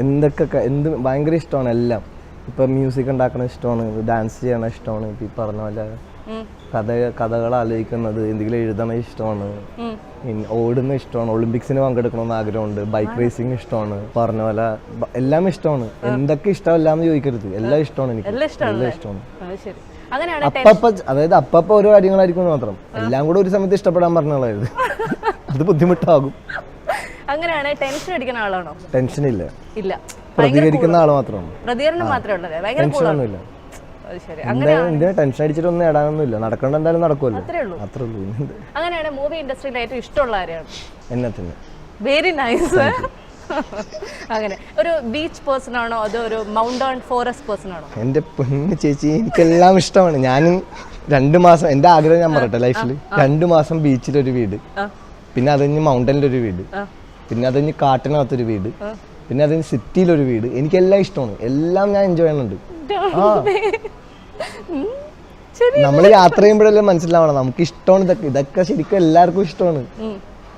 എന്ത് ഭയങ്കര ഇഷ്ടമാണ് എല്ലാം. ഇപ്പം മ്യൂസിക് ഉണ്ടാക്കണ ഇഷ്ടമാണ്, ഡാൻസ് ചെയ്യണ ഇഷ്ടമാണ്, ഇപ്പം ഈ പറഞ്ഞ പോലെ കഥകൾ ആലോചിക്കുന്നത്, എന്തെങ്കിലും എഴുതണ ഇഷ്ടമാണ്, ഓടുന്ന ഇഷ്ടമാണ്, ഒളിമ്പിക്സിന് പങ്കെടുക്കണമെന്ന് ആഗ്രഹമുണ്ട്, ബൈക്ക് റേസിംഗ് ഇഷ്ടമാണ്, പറഞ്ഞ പോലെ എല്ലാം ഇഷ്ടമാണ്. എന്തൊക്കെ ഇഷ്ടമല്ലാന്ന് ചോദിക്കരുത്, എല്ലാം ഇഷ്ടമാണ് എനിക്ക്, എല്ലാം ഇഷ്ടമാണ്. അതായത് അപ്പപ്പ ഓരോ കാര്യങ്ങളായിരിക്കും മാത്രം, എല്ലാം കൂടെ ഒരു സമയത്ത് ഇഷ്ടപ്പെടാൻ പറഞ്ഞാളായത് അത് ബുദ്ധിമുട്ടാകും. അങ്ങനെയാണ്. ടെൻഷൻ അടിക്കുന്ന ആളാണോ? ടെൻഷൻ ഇല്ല, ഇല്ല, പ്രതികരിക്കുന്ന ആള് മാത്രമാണ്. പ്രതികരണം മാത്രമേ ഉള്ളൂ, ടെൻഷനൊന്നുമില്ല. എന്തിനാ ടെൻഷൻ അടിച്ചിട്ടൊന്നും നേടാനൊന്നുമില്ല, നടക്കേണ്ട എന്തായാലും നടക്കുമല്ലോ, അത്രേ ഉള്ളൂ. അങ്ങനെയാണ്. മൂവി ഇൻഡസ്ട്രിയിൽ ഏറ്റവും ഇഷ്ടമുള്ള ആരെയാണ്? എന്നെ തന്നെ. Very nice. അങ്ങനെ ഒരു ബീച്ച് പേഴ്സൺ ആണോ അതോ ഒരു മൗണ്ടൻ ഫോറസ്റ്റ് പേഴ്സൺ ആണോ? എന്റെ പൊന്നു ചേച്ചി, എനിക്കെല്ലാം ഇഷ്ടമാണ്. ഞാനും 2 മാസം, എന്റെ ആഗ്രഹം ഞാൻ പറയട്ടെ, ലൈഫിൽ 2 മാസം ബീച്ചിലൊരു വീട്, പിന്നെ അത് കഴിഞ്ഞ് മൗണ്ടനിലൊരു വീട്, പിന്നെ അത് കഴിഞ്ഞ് കാട്ടിനകത്തൊരു വീട്, പിന്നെ അത് കഴിഞ്ഞ് സിറ്റിയിലൊരു വീട്. എനിക്കെല്ലാം ഇഷ്ടമാണ്, എല്ലാം ഞാൻ എൻജോയ് ചെയ്യുന്നുണ്ട്. നമ്മൾ യാത്ര ചെയ്യുമ്പോഴല്ലേ മനസ്സിലാവണം നമുക്ക് ഇഷ്ടമാണ് ഇതൊക്കെ ശരിക്കും എല്ലാവർക്കും ഇഷ്ടമാണ്.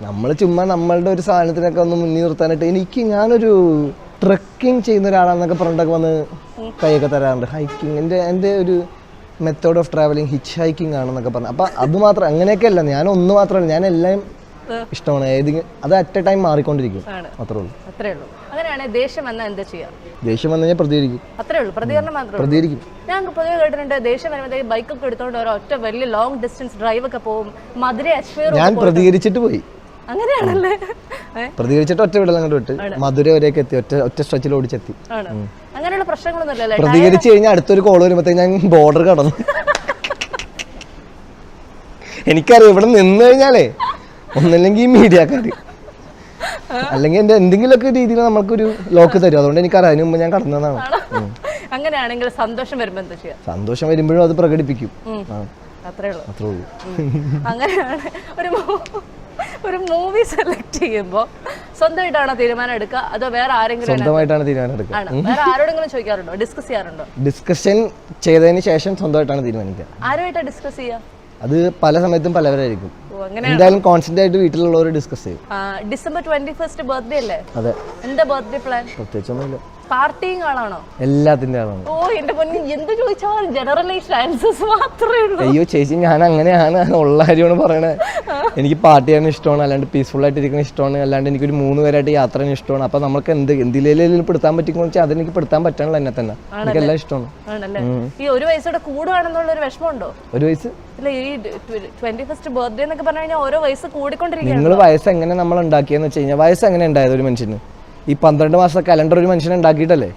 നമ്മൾ ചുമ്മാ നമ്മളുടെ ഒരു സാധനത്തിനൊക്കെ ഒന്ന് മുന്നിൽ നിർത്താനായിട്ട് ഞാനൊരു ട്രക്കിംഗ് ചെയ്യുന്ന ഒരാളാന്നൊക്കെ പറഞ്ഞിട്ടൊക്കെ വന്ന് കൈയൊക്കെ തരാറുണ്ട്. ഹൈക്കിങ് എൻ്റെ ഒരു method of travelling hitch hiking ആണെന്നൊക്കെ പറഞ്ഞു. അപ്പം അത് മാത്രം അങ്ങനെയൊക്കെ അല്ല, ഞാൻ ഒന്ന് മാത്രമല്ല, ഞാൻ എല്ലാം ഇഷ്ടമാണ്. അത് അറ്റ് എ ടൈം മാറിക്കൊണ്ടിരിക്കും, അത്രേ ഉള്ളൂ. അങ്ങനെയാണ്. ദേഷ്യം വന്നാൽ എന്താ ചെയ്യാം? ദേഷ്യം വന്നു കഴിഞ്ഞാൽ പ്രതികരിക്കും, അത്രേ ഉള്ളൂ. പ്രതികരണം മാത്രമേ പ്രതികരിക്കും. ഞാൻ പൊതുവെ കേട്ടിട്ടുണ്ട് ദേഷ്യം വരുമ്പോഴത്തേക്ക് ബൈക്കൊക്കെ എടുത്തോണ്ട് ഒറ്റ വലിയ ലോങ് ഡിസ്റ്റൻസ് ഡ്രൈവ് ഒക്കെ പോകും. മധുര ഞാൻ പ്രതികരിച്ചിട്ട് പോയി. അങ്ങനെയാണല്ലേ? പ്രതികരിച്ചിട്ട് ഒറ്റ വിടൽ അങ്ങോട്ട് വിട്ട് മധുര വരെയൊക്കെ എത്തി, ഒറ്റ സ്ട്രെച്ചിൽ ഓടിച്ചെത്തി. അങ്ങനെയുള്ള പ്രശ്നങ്ങളൊന്നും ഇല്ലല്ലേ? പ്രതികരിച്ചു കഴിഞ്ഞാൽ അടുത്തൊരു കോൾ വരുമ്പോഴത്തേക്ക് ഞാൻ ബോർഡർ കടന്നു. എനിക്കറിയാം ഇവിടെ നിന്ന് കഴിഞ്ഞാലേ ഒന്നല്ലെങ്കിൽ മീഡിയക്കാര് അല്ലെങ്കിൽ എന്റെ എന്തെങ്കിലുമൊക്കെ രീതിയിൽ നമുക്കൊരു ലോക്ക് തരും. അതുകൊണ്ട് എനിക്കറിയാം, അതിന് മുമ്പ് ഞാൻ കടന്നതാണ്. അങ്ങനെയാണെങ്കിൽ സന്തോഷം വരുമ്പോൾ എന്താ ചെയ്യാ? സന്തോഷം വരുമ്പോഴും അത് പ്രകടിപ്പിക്കും, അത്രേ ഉള്ളൂ. അങ്ങനെയാണ്. ഒരു മൂവി സെലക്ട് ചെയ്യുമ്പോൾ സ്വന്തമായിട്ടാണോ തീരുമാനം എടുക്കുക അതോ വേറെ ആരെങ്കിലും? സ്വന്തമായിട്ടാണ് തീരുമാനം എടുക്കുക. വേറെ ആരോടെങ്കിലും ചോദിക്കാറുണ്ടോ, ഡിസ്കസ് ചെയ്യാറുണ്ടോ? ഡിസ്കഷൻ ചെയ്തതിന് ശേഷം സ്വന്തമായിട്ടാണ് തീരുമാനിക്കുക. ആരുമായിട്ടാണ് ഡിസ്കസ് ചെയ്യുക? അത് പല സമയത്തും പലവരായിരിക്കും. എന്തായാലും കോൺസ്റ്റന്റ് ആയിട്ട് വീട്ടിലുള്ളവർ ഡിസ്കസ് ചെയ്യും. ഡിസംബർ 21 ബർത്ത്ഡേ അല്ലേ? അതെ. എന്താ ബർത്ത്ഡേ പ്ലാൻ? പ്രത്യേകിച്ചൊന്നുമില്ല. പാർട്ടിയും ആളാണോ? എല്ലാത്തിന്റെ ആളാണ്. ഓ എന്റെ പൊന്നി, എന്ത് ചോദിച്ചാലും ജനറലൈസ്ഡ് ആൻസേഴ്സ് മാത്രമേ ഉള്ളൂ. അയ്യോ ചേച്ചി, ഞാൻ അങ്ങനെയാണ്, ഉള്ള കാര്യമാണ് പറയണേ. എനിക്ക് പാർട്ടി ചെയ്യാൻ ഇഷ്ടമാണ്, അല്ലാണ്ട് പീസ്ഫുൾ ആയിട്ട് ഇരിക്കുന്ന ഇഷ്ടമാണ്, അല്ലാണ്ട് എനിക്കൊരു 3 പേരായിട്ട് യാത്ര ചെയ്യാൻ ഇഷ്ടമാണ്. അപ്പൊ നമുക്ക് എന്തിലേലും പെടുത്താൻ പറ്റുമെന്ന് വെച്ചാൽ അതെനിക്ക് പെടുത്താൻ പറ്റണല്ലോ എന്നെ തന്നെ. എനിക്കെല്ലാം ഇഷ്ടമാണ്. ഈ ഒരു വയസ്സോടെ കൂടുകയാണെന്നുള്ള ഒരു വിഷമമുണ്ടോ? ഒരു വയസ്സ് ഇല്ല, ഈ 21st ബർത്ത്ഡേ എന്നൊക്കെ പറഞ്ഞു കഴിഞ്ഞാൽ ഓരോ വയസ്സ് കൂടിക്കൊണ്ടിരിക്കുകയാണ്. നിങ്ങൾ വയസ്സ് എങ്ങനെ നമ്മൾ ഉണ്ടാക്കിയെന്ന് വെച്ച് കഴിഞ്ഞാൽ, വയസ്സ് എങ്ങനെ ഉണ്ടായത് ഒരു മനുഷ്യന്? ഈ 12 മാസത്തെ കലണ്ടർ ഒരു മനുഷ്യനെ ഉണ്ടാക്കിയിട്ടല്ലേ?